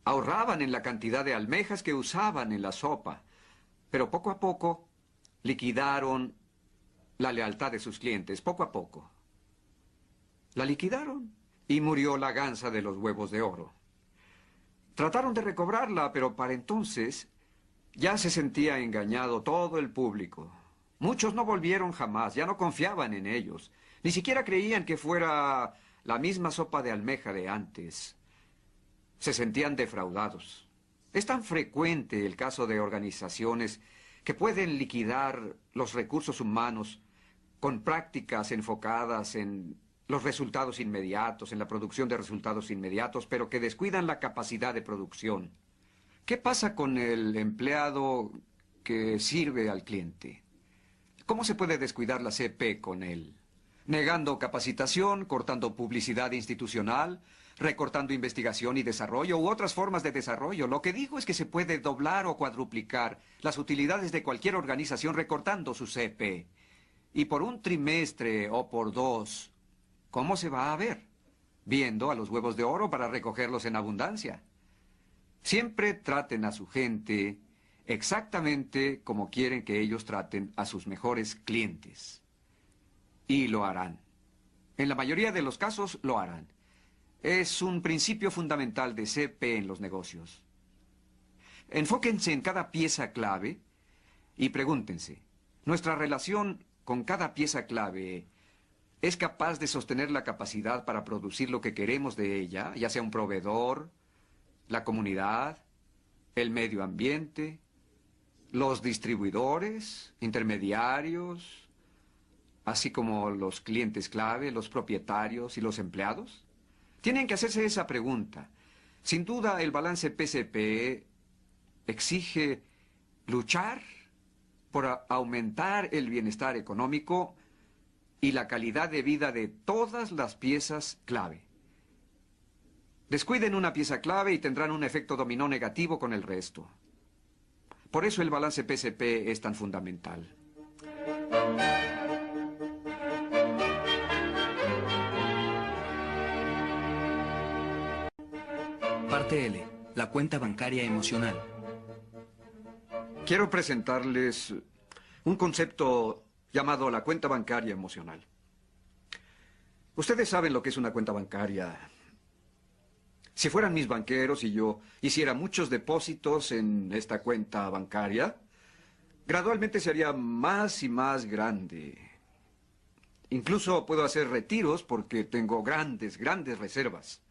Ahorraban en la cantidad de almejas que usaban en la sopa. Pero poco a poco liquidaron la lealtad de sus clientes. Poco a poco. La liquidaron y murió la gansa de los huevos de oro. Trataron de recobrarla, pero para entonces ya se sentía engañado todo el público. Muchos no volvieron jamás, ya no confiaban en ellos. Ni siquiera creían que fuera la misma sopa de almeja de antes. Se sentían defraudados. Es tan frecuente el caso de organizaciones que pueden liquidar los recursos humanos con prácticas enfocadas en los resultados inmediatos, en la producción de resultados inmediatos, pero que descuidan la capacidad de producción. ¿Qué pasa con el empleado que sirve al cliente? ¿Cómo se puede descuidar la CP con él? Negando capacitación, cortando publicidad institucional, recortando investigación y desarrollo u otras formas de desarrollo. Lo que digo es que se puede doblar o cuadruplicar las utilidades de cualquier organización recortando su CP. Y por un trimestre o por dos, ¿cómo se va a ver? Viendo a los huevos de oro para recogerlos en abundancia. Siempre traten a su gente exactamente como quieren que ellos traten a sus mejores clientes. Y lo harán. En la mayoría de los casos lo harán. Es un principio fundamental de CP en los negocios. Enfóquense en cada pieza clave y pregúntense, ¿nuestra relación con cada pieza clave es capaz de sostener la capacidad para producir lo que queremos de ella, ya sea un proveedor, la comunidad, el medio ambiente, los distribuidores, intermediarios, así como los clientes clave, los propietarios y los empleados? Tienen que hacerse esa pregunta. Sin duda, el balance PCP exige luchar por aumentar el bienestar económico y la calidad de vida de todas las piezas clave. Descuiden una pieza clave y tendrán un efecto dominó negativo con el resto. Por eso el balance PCP es tan fundamental. Parte L. La cuenta bancaria emocional. Quiero presentarles un concepto llamado la cuenta bancaria emocional. Ustedes saben lo que es una cuenta bancaria. Si fueran mis banqueros y yo hiciera muchos depósitos en esta cuenta bancaria, gradualmente se haría más y más grande. Incluso puedo hacer retiros porque tengo grandes reservas.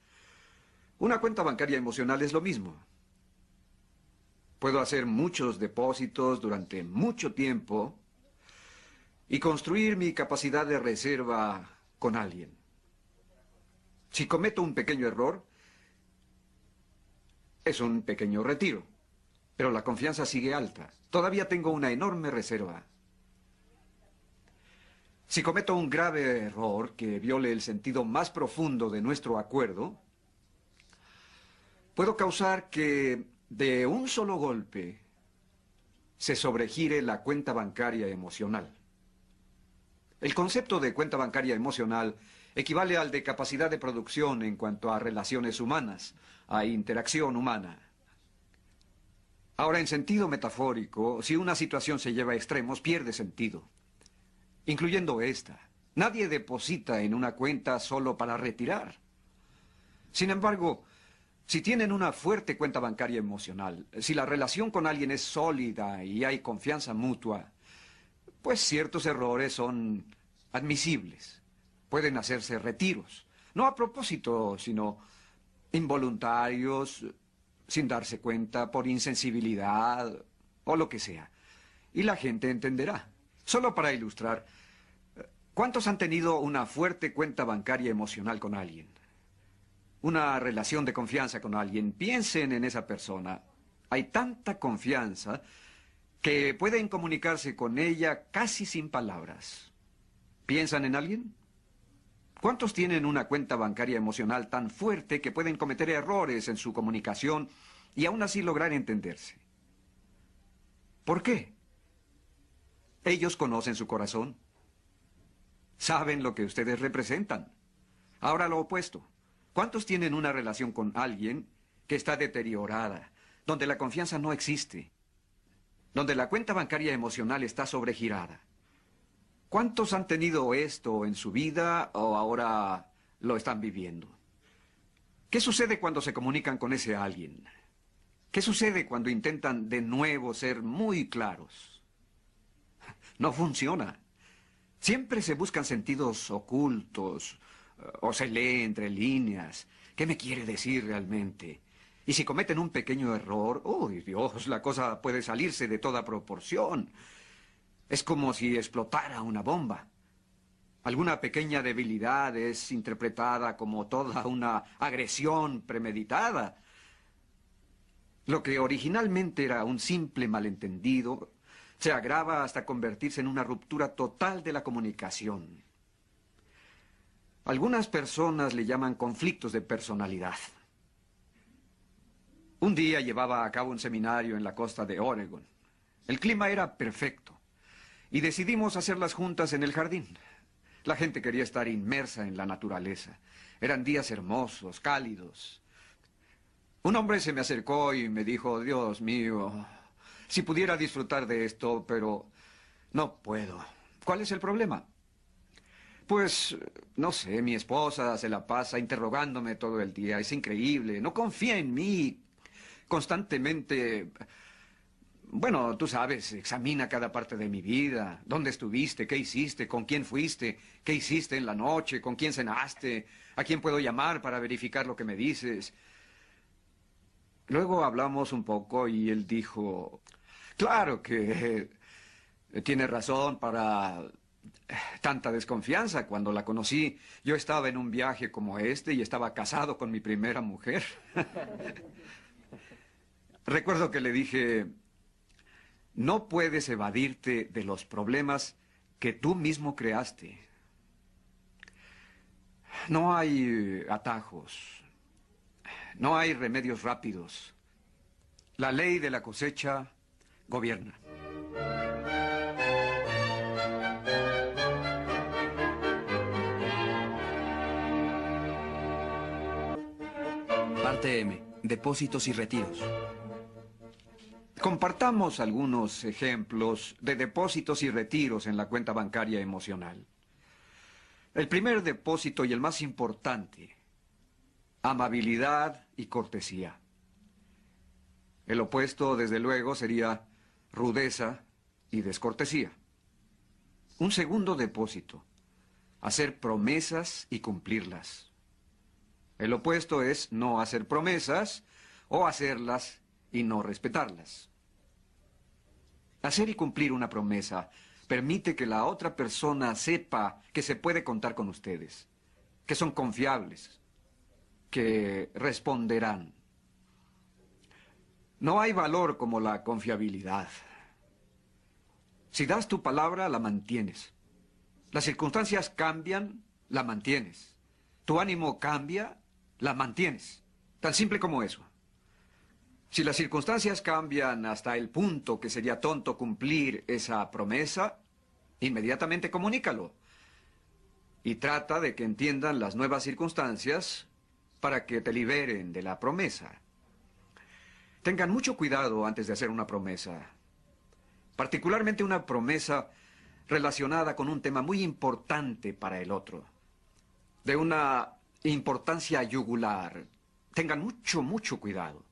Una cuenta bancaria emocional es lo mismo. Puedo hacer muchos depósitos durante mucho tiempo y construir mi capacidad de reserva con alguien. Si cometo un pequeño error, es un pequeño retiro, pero la confianza sigue alta. Todavía tengo una enorme reserva. Si cometo un grave error que viole el sentido más profundo de nuestro acuerdo, puedo causar que de un solo golpe se sobregire la cuenta bancaria emocional. El concepto de cuenta bancaria emocional equivale al de capacidad de producción en cuanto a relaciones humanas, a interacción humana. Ahora, en sentido metafórico, si una situación se lleva a extremos, pierde sentido, incluyendo esta. Nadie deposita en una cuenta solo para retirar. Sin embargo, si tienen una fuerte cuenta bancaria emocional, si la relación con alguien es sólida y hay confianza mutua, pues ciertos errores son admisibles. Pueden hacerse retiros, no a propósito, sino involuntarios, sin darse cuenta, por insensibilidad o lo que sea. Y la gente entenderá. Solo para ilustrar, ¿Cuántos han tenido una fuerte cuenta bancaria emocional con alguien? Una relación de confianza con alguien. Piensen en esa persona. Hay tanta confianza que pueden comunicarse con ella casi sin palabras. ¿Piensan en alguien? ¿Cuántos tienen una cuenta bancaria emocional tan fuerte que pueden cometer errores en su comunicación y aún así lograr entenderse? ¿Por qué? Ellos conocen su corazón. Saben lo que ustedes representan. Ahora lo opuesto. ¿Cuántos tienen una relación con alguien que está deteriorada, donde la confianza no existe, donde la cuenta bancaria emocional está sobregirada? ¿Cuántos han tenido esto en su vida o ahora lo están viviendo? ¿Qué sucede cuando se comunican con ese alguien? ¿Qué sucede cuando intentan de nuevo ser muy claros? No funciona. Siempre se buscan sentidos ocultos o se lee entre líneas. ¿Qué me quiere decir realmente? Y si cometen un pequeño error, ¡oh, Dios! La cosa puede salirse de toda proporción. Es como si explotara una bomba. Alguna pequeña debilidad es interpretada como toda una agresión premeditada. Lo que originalmente era un simple malentendido se agrava hasta convertirse en una ruptura total de la comunicación. Algunas personas le llaman conflictos de personalidad. Un día llevaba a cabo un seminario en la costa de Oregon. El clima era perfecto y decidimos hacer las juntas en el jardín. La gente quería estar inmersa en la naturaleza. Eran días hermosos, cálidos. Un hombre se me acercó y me dijo: Dios mío, si pudiera disfrutar de esto, pero no puedo. ¿Cuál es el problema? Pues, no sé, mi esposa se la pasa interrogándome todo el día. Es increíble, no confía en mí. Constantemente, bueno, tú sabes, examina cada parte de mi vida. ¿Dónde estuviste? ¿Qué hiciste? ¿Con quién fuiste? ¿Qué hiciste en la noche? ¿Con quién cenaste? ¿A quién puedo llamar para verificar lo que me dices? Luego hablamos un poco y él dijo: claro que tiene razón para tanta desconfianza. Cuando la conocí, yo estaba en un viaje como este y estaba casado con mi primera mujer. Recuerdo que le dije: no puedes evadirte de los problemas que tú mismo creaste. No hay atajos. No hay remedios rápidos. La ley de la cosecha gobierna. Parte M. Depósitos y retiros. Compartamos algunos ejemplos de depósitos y retiros en la cuenta bancaria emocional. El primer depósito y el más importante: amabilidad y cortesía. El opuesto, desde luego, sería rudeza y descortesía. Un segundo depósito: hacer promesas y cumplirlas. El opuesto es no hacer promesas o hacerlas y no respetarlas. Hacer y cumplir una promesa permite que la otra persona sepa que se puede contar con ustedes, que son confiables, que responderán. No hay valor como la confiabilidad. Si das tu palabra, la mantienes. Las circunstancias cambian, la mantienes. Tu ánimo cambia, la mantienes. Tan simple como eso. Si las circunstancias cambian hasta el punto que sería tonto cumplir esa promesa, inmediatamente comunícalo. Y trata de que entiendan las nuevas circunstancias para que te liberen de la promesa. Tengan mucho cuidado antes de hacer una promesa. Particularmente una promesa relacionada con un tema muy importante para el otro. De una importancia yugular. Tengan mucho cuidado.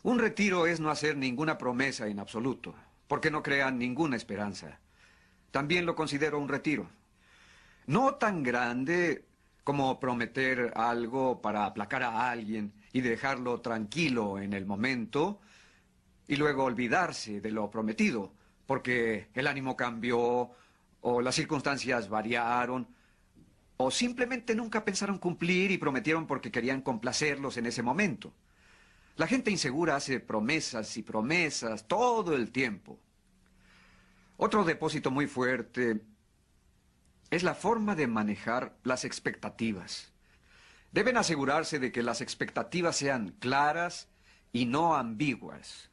Un retiro es no hacer ninguna promesa en absoluto, porque no crean ninguna esperanza. También lo considero un retiro. No tan grande como prometer algo para aplacar a alguien y dejarlo tranquilo en el momento y luego olvidarse de lo prometido, porque el ánimo cambió o las circunstancias variaron, o simplemente nunca pensaron cumplir y prometieron porque querían complacerlos en ese momento. La gente insegura hace promesas y promesas todo el tiempo. Otro depósito muy fuerte es la forma de manejar las expectativas. Deben asegurarse de que las expectativas sean claras y no ambiguas.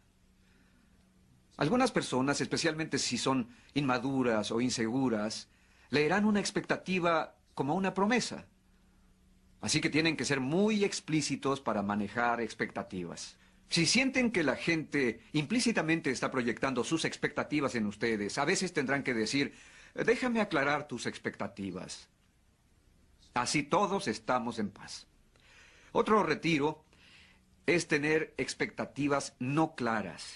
Algunas personas, especialmente si son inmaduras o inseguras, leerán una expectativa como una promesa. Así que tienen que ser muy explícitos para manejar expectativas. Si sienten que la gente implícitamente está proyectando sus expectativas en ustedes, a veces tendrán que decir, déjame aclarar tus expectativas. Así todos estamos en paz. Otro retiro es tener expectativas no claras,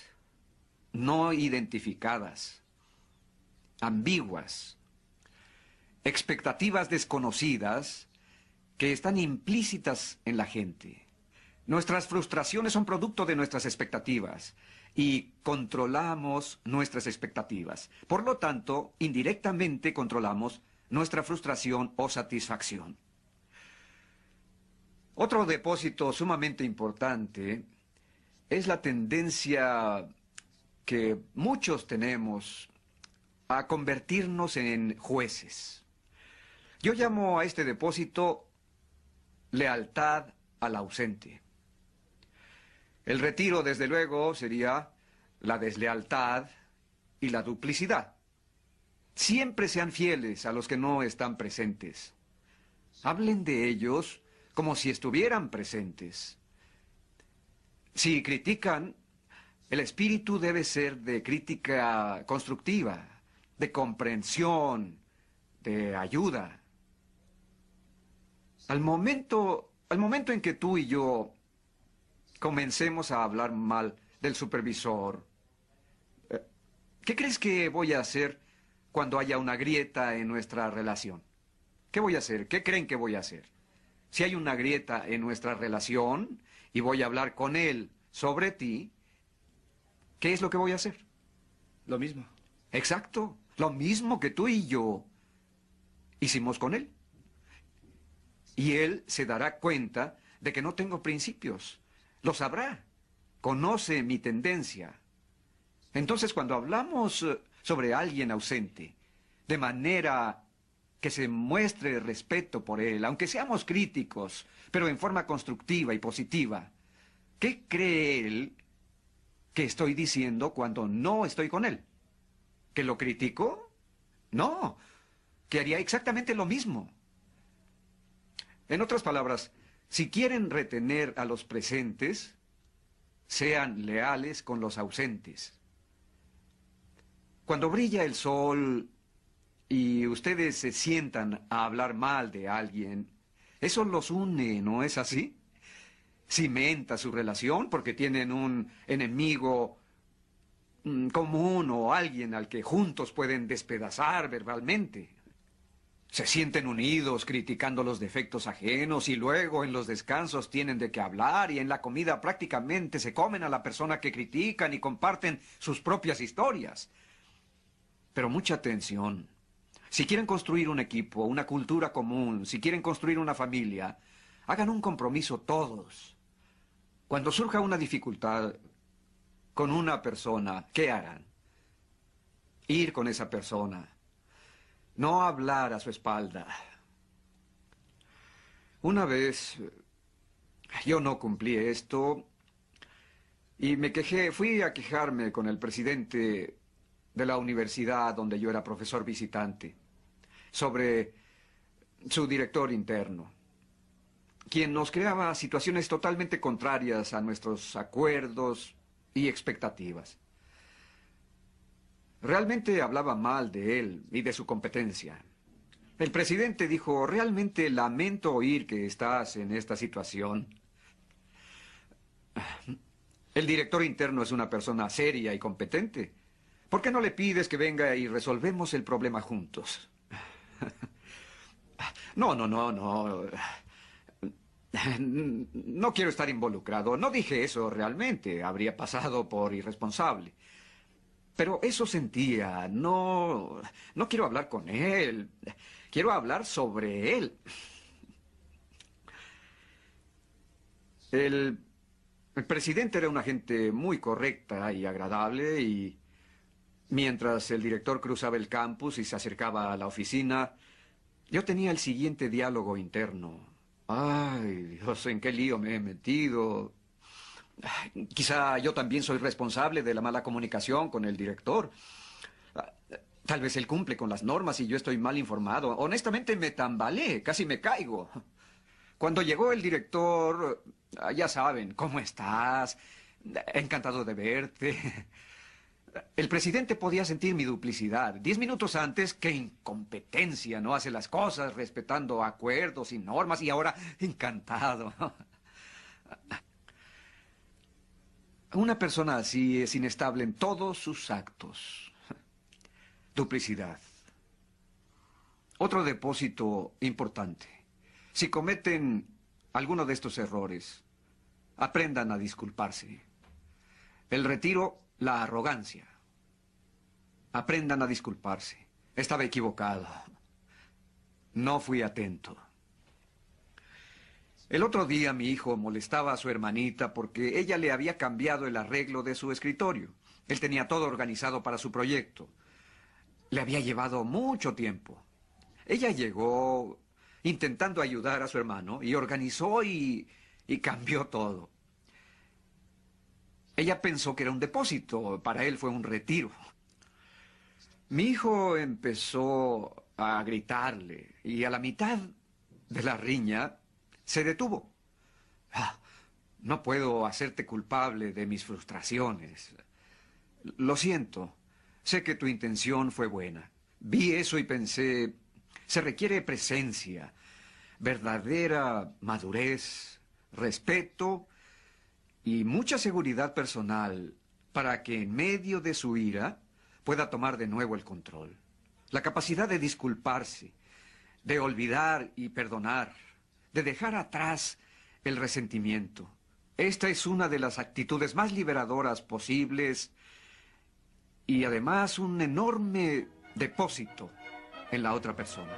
no identificadas, ambiguas, expectativas desconocidas que están implícitas en la gente. Nuestras frustraciones son producto de nuestras expectativas y controlamos nuestras expectativas. Por lo tanto, indirectamente controlamos nuestra frustración o satisfacción. Otro depósito sumamente importante es la tendencia que muchos tenemos a convertirnos en jueces. Yo llamo a este depósito lealtad al ausente. El retiro, desde luego, sería la deslealtad y la duplicidad. Siempre sean fieles a los que no están presentes. Hablen de ellos como si estuvieran presentes. Si critican, el espíritu debe ser de crítica constructiva, de comprensión, de ayuda. Al momento en que tú y yo comencemos a hablar mal del supervisor, ¿qué crees que voy a hacer cuando haya una grieta en nuestra relación? ¿Qué voy a hacer? ¿Qué creen que voy a hacer? Si hay una grieta en nuestra relación y voy a hablar con él sobre ti, ¿qué es lo que voy a hacer? Lo mismo. Exacto, lo mismo que tú y yo hicimos con él. Y él se dará cuenta de que no tengo principios. Lo sabrá. Conoce mi tendencia. Entonces, cuando hablamos sobre alguien ausente, de manera que se muestre respeto por él, aunque seamos críticos, pero en forma constructiva y positiva, ¿qué cree él que estoy diciendo cuando no estoy con él? ¿Que lo critico? No, que haría exactamente lo mismo. En otras palabras, si quieren retener a los presentes, sean leales con los ausentes. Cuando brilla el sol y ustedes se sientan a hablar mal de alguien, eso los une, ¿no es así? Cimenta su relación porque tienen un enemigo común o alguien al que juntos pueden despedazar verbalmente. Se sienten unidos criticando los defectos ajenos y luego en los descansos tienen de qué hablar y en la comida prácticamente se comen a la persona que critican y comparten sus propias historias. Pero mucha atención. Si quieren construir un equipo, una cultura común, si quieren construir una familia, hagan un compromiso todos. Cuando surja una dificultad con una persona, ¿qué harán? Ir con esa persona. No hablar a su espalda. Una vez yo no cumplí esto y me quejé, fui a quejarme con el presidente de la universidad donde yo era profesor visitante sobre su director interno, quien nos creaba situaciones totalmente contrarias a nuestros acuerdos y expectativas. Realmente hablaba mal de él y de su competencia. El presidente dijo, realmente lamento oír que estás en esta situación. El director interno es una persona seria y competente. ¿Por qué no le pides que venga y resolvemos el problema juntos? No. No quiero estar involucrado. No dije eso realmente. Habría pasado por irresponsable. Pero eso sentía. No quiero hablar con él. Quiero hablar sobre él. El presidente era una gente muy correcta y agradable y mientras el director cruzaba el campus y se acercaba a la oficina, yo tenía el siguiente diálogo interno. Ay, Dios, ¿en qué lío me he metido? Quizá yo también soy responsable de la mala comunicación con el director. Tal vez él cumple con las normas y yo estoy mal informado. Honestamente me tambaleé, casi me caigo. Cuando llegó el director, ya saben, ¿cómo estás? Encantado de verte. El presidente podía sentir mi duplicidad. 10 minutos antes, qué incompetencia, no hace las cosas respetando acuerdos y normas, y ahora encantado. Una persona así es inestable en todos sus actos. Duplicidad. Otro depósito importante. Si cometen alguno de estos errores, aprendan a disculparse. El retiro, la arrogancia. Aprendan a disculparse. Estaba equivocado. No fui atento. El otro día mi hijo molestaba a su hermanita porque ella le había cambiado el arreglo de su escritorio. Él tenía todo organizado para su proyecto. Le había llevado mucho tiempo. Ella llegó intentando ayudar a su hermano y organizó y cambió todo. Ella pensó que era un depósito, para él fue un retiro. Mi hijo empezó a gritarle y a la mitad de la riña se detuvo. No puedo hacerte culpable de mis frustraciones. Lo siento. Sé que tu intención fue buena. Vi eso y pensé, se requiere presencia, verdadera madurez, respeto y mucha seguridad personal para que en medio de su ira pueda tomar de nuevo el control. La capacidad de disculparse, de olvidar y perdonar, de dejar atrás el resentimiento. Esta es una de las actitudes más liberadoras posibles y además un enorme depósito en la otra persona.